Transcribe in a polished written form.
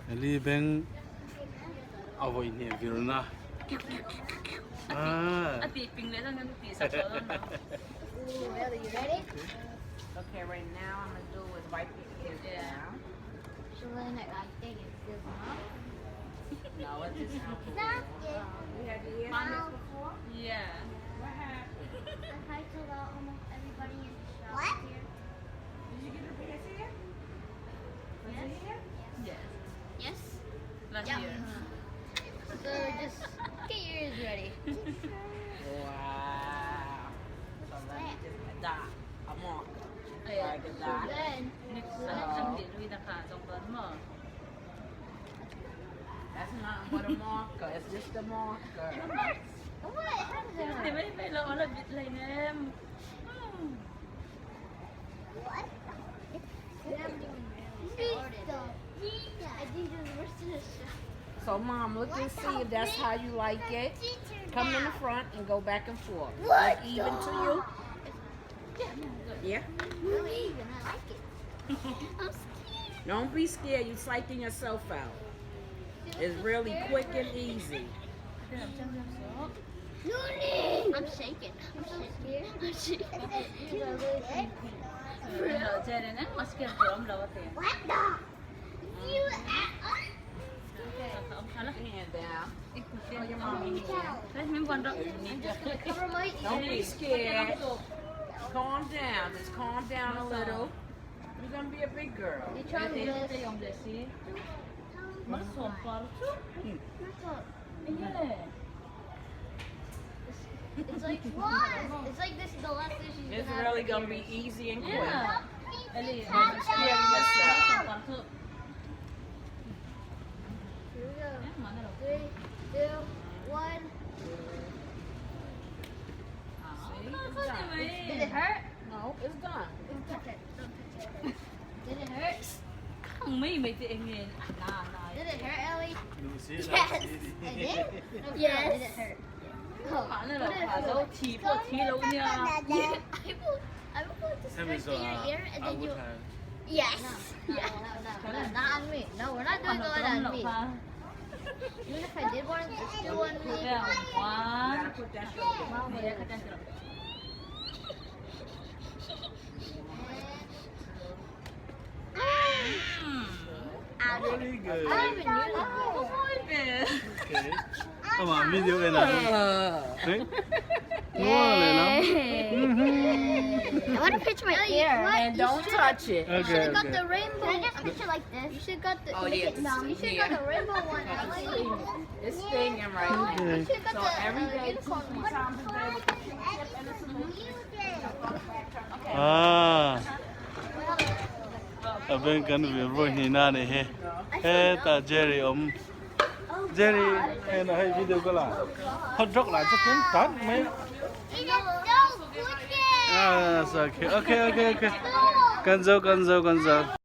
Ali beng averhnawn. Ati ping le sang ati sa so na. Ooh, really? You ready? Okay, right now I'm gonna do is wipe your ears down. So then I think it's good enough. No, it just sounds good. That's it. You had your ears pierced before? Yeah. What happened? I tried to allow almost everybody in the shop here. Did you get your pierced here? Was it here? Yes. Yes? Last Yeah. year. So just get your ears ready. Wow. So let me just adopt a marker. Ay, Like a So dot. then, next ang din wi na ka tong ban mo. That's not what a marker. It's just a marker. what? How does it Di hurt? ba pa lo ala bit lai nem. What? I think it's worse than a shot. So, Mom, look and see if that's how you like it. Come in the front and go back and forth. What? Look even to you. Yeah. Really even. I like it. I'm scared. Don't be scared. You're psyching yourself out. It's really quick and easy. I'm shaking. I'm so scared. I'm shaking. Lo jere na masker drum lo ate. What the? You Ala. Hand down. Oh, your mommy. Let's me one drop. cover my Don't be ears. scared. Calm down. Just calm down a little. You're going to be a big girl. You try Ate this. ate yung desi. Malsawmpari'n. Yeah. It's like what? It's like this is the last dish she's It's gonna have really for going to be years. easy and quick. Yeah. Ali. Don't be scared of yourself. Malsawmpari'n. Here we go. Eh, mana lo? 3, 2, 1. Did it hurt? No, it's done. Don't touch it. Don't touch it. Did it hurt? Ang may tiingin. Na. Did it hurt, Ellie? Yes. Yes. It did? No, yes. Did it hurt? Oh. Paano lo? Put it Paano? forward. Tilo niya. Yeah. I will put this straight to your ear and then you. Yes. No, not on me. No, we're not doing the one on me. Even if I did one, it's still on me. Yeah. One. Gotta put that shoulder. Yeah, ka dyan. Very good. I don't even use it. Okay. Come on, video ka na. I want to pitch my ear. And don't touch it. You should have got Okay. the rainbow. Can I just picture like this? You should got the. Oh, yeah, You should got the rainbow one. It's stinging right You now. should got So the every day, unicorn 2 one. times a day with the chip and the solution. Abeng kan averhnawn ne he. He ta Jerry Jerry hay là hay video có là hot dog lại chắc chắn tát mấy. It is so quick. Okay. Con dâu.